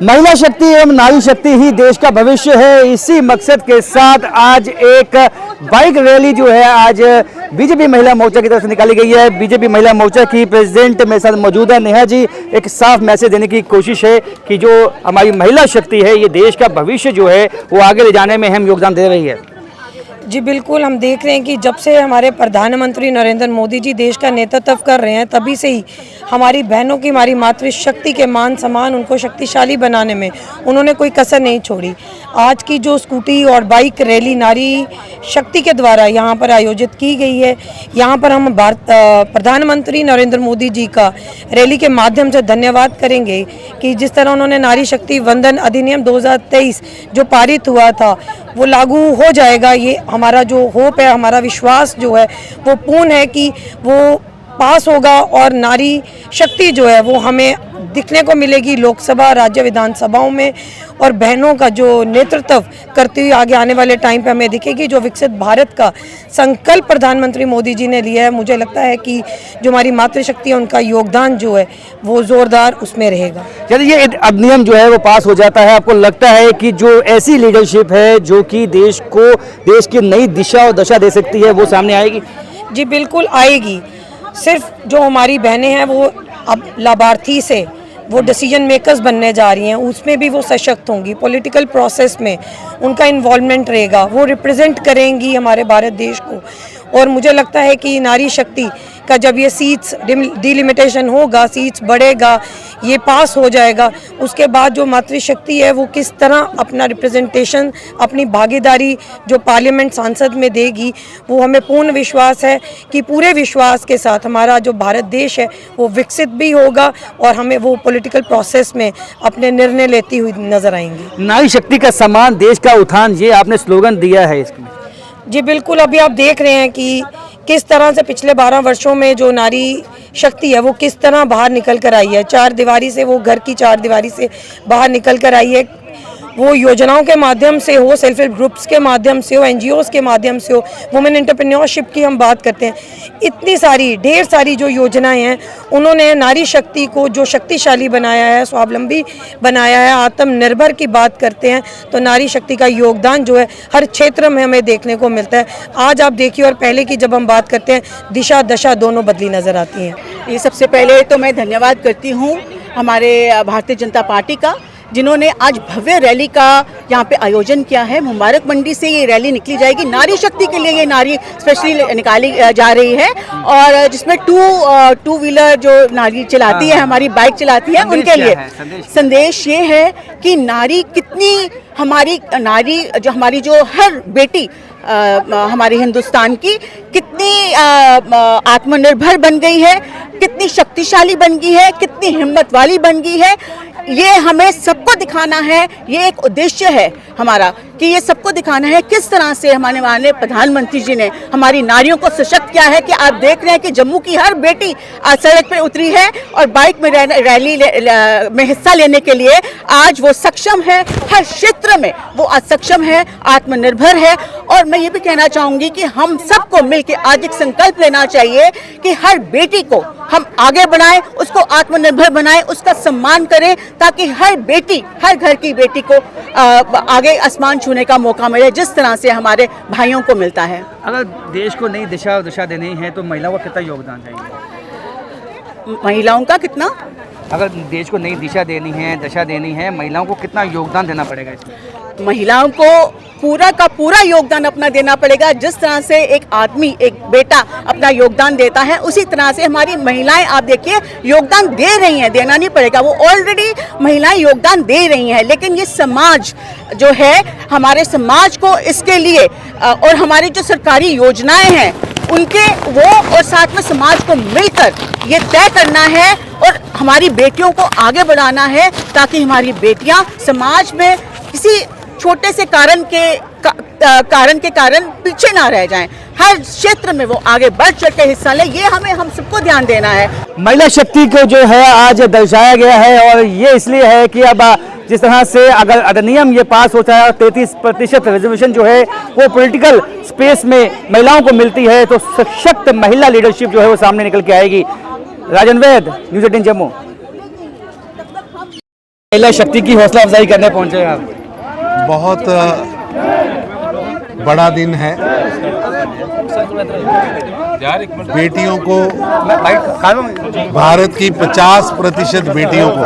महिला शक्ति एवं नारी शक्ति ही देश का भविष्य है। इसी मकसद के साथ आज एक बाइक रैली जो है आज बीजेपी महिला मोर्चा की तरफ से निकाली गई है। बीजेपी महिला मोर्चा की प्रेसिडेंट मेरे साथ मौजूद है नेहा जी। एक साफ मैसेज देने की कोशिश है कि जो हमारी महिला शक्ति है ये देश का भविष्य जो है वो आगे ले जाने में अहम योगदान दे रही है। जी बिल्कुल, हम देख रहे हैं कि जब से हमारे प्रधानमंत्री नरेंद्र मोदी जी देश का नेतृत्व कर रहे हैं तभी से ही हमारी बहनों की, हमारी मातृशक्ति के मान सम्मान, उनको शक्तिशाली बनाने में उन्होंने कोई कसर नहीं छोड़ी। आज की जो स्कूटी और बाइक रैली नारी शक्ति के द्वारा यहाँ पर आयोजित की गई है, यहाँ पर हम प्रधानमंत्री नरेंद्र मोदी जी का रैली के माध्यम से धन्यवाद करेंगे कि जिस तरह उन्होंने नारी शक्ति वंदन अधिनियम 2023 जो पारित हुआ था वो लागू हो जाएगा। ये हमारा जो होप है, हमारा विश्वास जो है वो पूर्ण है कि वो पास होगा और नारी शक्ति जो है वो हमें दिखने को मिलेगी लोकसभा, राज्य विधानसभाओं में, और बहनों का जो नेतृत्व करती हुई आगे आने वाले टाइम पे हमें दिखेगी। जो विकसित भारत का संकल्प प्रधानमंत्री मोदी जी ने लिया है, मुझे लगता है कि जो हमारी मातृशक्ति है उनका योगदान जो है वो जोरदार उसमें रहेगा। यदि ये अधिनियम जो है वो पास हो जाता है, आपको लगता है कि जो ऐसी लीडरशिप है जो कि देश की नई दिशा और दशा दे सकती है वो सामने आएगी? जी बिल्कुल आएगी। सिर्फ जो हमारी बहनें हैं वो अब लाभार्थी से वो डिसीजन मेकर्स बनने जा रही हैं, उसमें भी वो सशक्त होंगी। पॉलिटिकल प्रोसेस में उनका इन्वॉल्वमेंट रहेगा, वो रिप्रेजेंट करेंगी हमारे भारत देश को। और मुझे लगता है कि नारी शक्ति का जब ये सीट्स डिलिमिटेशन होगा, सीट्स बढ़ेगा, ये पास हो जाएगा, उसके बाद जो मातृशक्ति है वो किस तरह अपना रिप्रेजेंटेशन, अपनी भागीदारी जो पार्लियामेंट सांसद में देगी, वो हमें पूर्ण विश्वास है कि पूरे विश्वास के साथ हमारा जो भारत देश है वो विकसित भी होगा और हमें वो पॉलिटिकल प्रोसेस में अपने निर्णय लेती हुई नजर आएंगी। नारी शक्ति का सम्मान, देश का उत्थान, ये आपने स्लोगन दिया है इसमें। जी बिल्कुल, अभी आप देख रहे हैं कि किस तरह से पिछले 12 वर्षों में जो नारी शक्ति है वो किस तरह बाहर निकल कर आई है। चार दीवारी से, वो घर की चार दीवारी से बाहर निकल कर आई है। वो योजनाओं के माध्यम से हो, सेल्फ हेल्प ग्रुप्स के माध्यम से हो, NGOs के माध्यम से हो, वुमेन एंटरप्रेन्योरशिप की हम बात करते हैं, इतनी सारी ढेर सारी जो योजनाएं हैं उन्होंने नारी शक्ति को जो शक्तिशाली बनाया है, स्वावलंबी बनाया है, आत्मनिर्भर की बात करते हैं तो नारी शक्ति का योगदान जो है हर क्षेत्र में हमें देखने को मिलता है। आज आप देखिए और पहले की जब हम बात करते हैं, दिशा दशा दोनों बदली नज़र आती हैं। ये सबसे पहले तो मैं धन्यवाद करती हूँ हमारे भारतीय जनता पार्टी का, जिन्होंने आज भव्य रैली का यहाँ पे आयोजन किया है। मुबारक मंडी से ये रैली निकली जाएगी। नारी शक्ति के लिए ये नारी स्पेशली निकाली जा रही है और जिसमें टू व्हीलर जो नारी चलाती है, हमारी बाइक चलाती है, उनके लिए संदेश ये है कि नारी कितनी, हमारी नारी जो हर बेटी हमारी हिंदुस्तान की कितनी आत्मनिर्भर बन गई है, कितनी शक्तिशाली बन गई है, कितनी हिम्मत वाली बन गई है। ये हमें सबको दिखाना है, ये एक उद्देश्य है हमारा कि ये सबको दिखाना है किस तरह से हमारे माननीय प्रधानमंत्री जी ने हमारी नारियों को सशक्त किया है। कि आप देख रहे हैं कि जम्मू की हर बेटी आज सड़क पे उतरी है और बाइक में रैली में हिस्सा लेने के लिए आज वो सक्षम है। हर क्षेत्र में वो आज सक्षम है, आत्मनिर्भर है। और मैं ये भी कहना चाहूँगी कि हम सबको मिलकर आज एक संकल्प लेना चाहिए कि हर बेटी को हम आगे बढ़ाएं, उसको आत्मनिर्भर बनाएं, उसका सम्मान करें, ताकि हर बेटी, हर घर की बेटी को आगे आसमान छूने का मौका मिले, जिस तरह से हमारे भाइयों को मिलता है। अगर देश को नई दिशा देनी है तो महिलाओं का कितना योगदान चाहिए? महिलाओं का कितना? अगर देश को नई दिशा देनी है, महिलाओं को कितना योगदान देना पड़ेगा इसमें? महिलाओं को पूरा का पूरा योगदान अपना देना पड़ेगा। जिस तरह से एक आदमी, एक बेटा अपना योगदान देता है, उसी तरह से हमारी महिलाएं आप देखिए योगदान दे रही हैं। देना नहीं पड़ेगा, वो ऑलरेडी महिलाएं योगदान दे रही हैं। लेकिन ये समाज जो है, हमारे समाज को इसके लिए और हमारी जो सरकारी योजनाएं हैं उनके वो और साथ में समाज को मिलकर ये तय करना है और हमारी बेटियों को आगे बढ़ाना है, ताकि हमारी बेटियां समाज में किसी छोटे से कारण के कारण पीछे ना रह जाएं। हर क्षेत्र में वो आगे बढ़ चढ़ के हिस्सा ले, ये हम सबको ध्यान देना है। महिला शक्ति को जो है आज दर्शाया गया है और ये इसलिए है कि अब जिस तरह से अगर अधिनियम ये पास होता है और 33% रिजर्वेशन जो है वो पॉलिटिकल स्पेस में महिलाओं को मिलती है तो सशक्त महिला लीडरशिप जो है वो सामने निकल के आएगी। राजन वैद, न्यूज़ 18 जम्मू। महिला शक्ति की हौसला अफजाई करने पहुंचे हैं आप। बहुत बड़ा दिन है। बेटियों को, भारत की 50% बेटियों को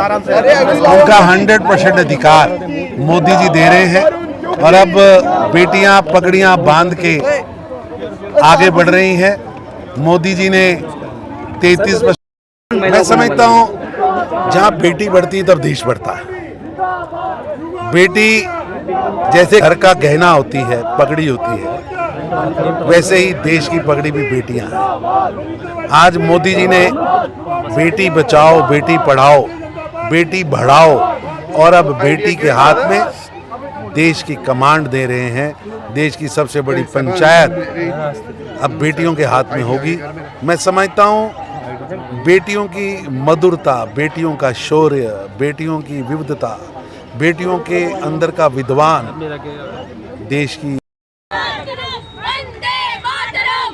उनका 100% अधिकार मोदी जी दे रहे हैं और अब बेटियां पगड़ियां बांध के आगे बढ़ रही हैं। मोदी जी ने 33%। मैं समझता हूं जहां बेटी बढ़ती है तब देश बढ़ता है। बेटी जैसे घर का गहना होती है, पगड़ी होती है, वैसे ही देश की पगड़ी भी बेटियां हैं। आज मोदी जी ने बेटी बचाओ, बेटी पढ़ाओ, बेटी बढ़ाओ और अब बेटी के हाथ में देश की कमांड दे रहे हैं। देश की सबसे बड़ी पंचायत अब बेटियों के हाथ में होगी। मैं समझता हूं बेटियों की मधुरता, बेटियों का शौर्य, बेटियों की विविधता, बेटियों के अंदर का विद्वान देश की वंदे मातरम,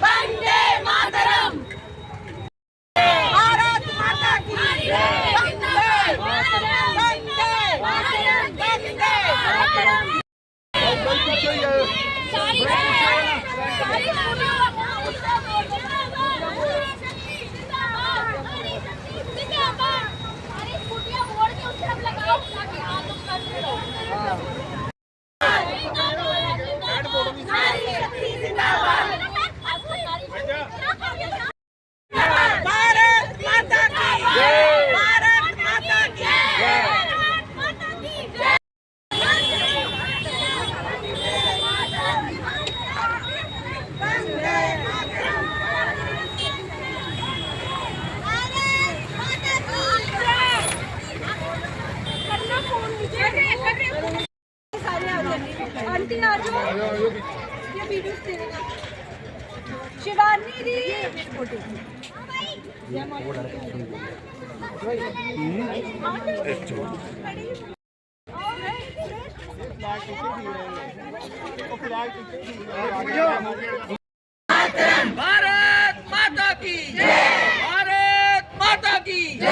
वंदे मातरम, भारत माता की वंदे मातरम, वंदे मातरम, वंदे मातरम। आंटी आ जाओ, ये वीडियो शिवानी दी भारत माता की जय, भारत माता की जय।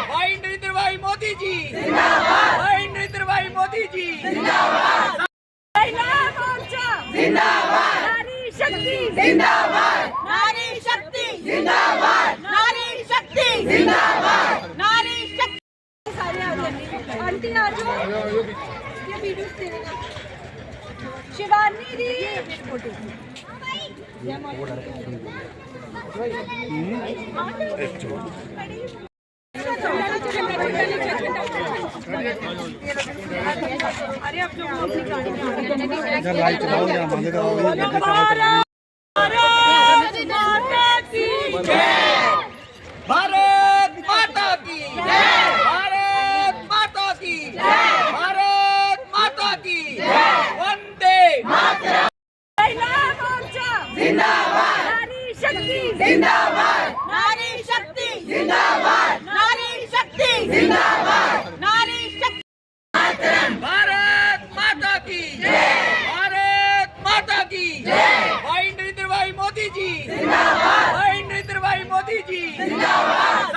भाई नरेंद्र भाई मोदी जी जिंदाबाद, भाई नरेंद्र भाई मोदी जी जिंदाबाद, महिला मोर्चा जिंदाबाद, नारी शक्ति जिंदाबाद, नारी शक्ति जिंदाबाद, नारी शक्ति जिंदाबाद, नारी शक्ति। सारे आंटी आ जाओ, ये वीडियो शिवानी दी अरे अब जो अपनी गाड़ी में लाइट चलाओ या भारत माता की जय, भारत माता की जय, भारत माता की जय, भारत माता की जय। वंदे मातरम। महिला मोर्चा जिंदाबाद, नारी शक्ति जिंदाबाद, नारी शक्ति जिंदाबाद, नारी शक्ति जिंदाबाद, नारी शक्ति। भारत माता की जय, भारत माता की जय। भाई नरेंद्र भाई मोदी जी जिंदाबाद, भाई नरेंद्र भाई मोदी जी जिंदाबाद।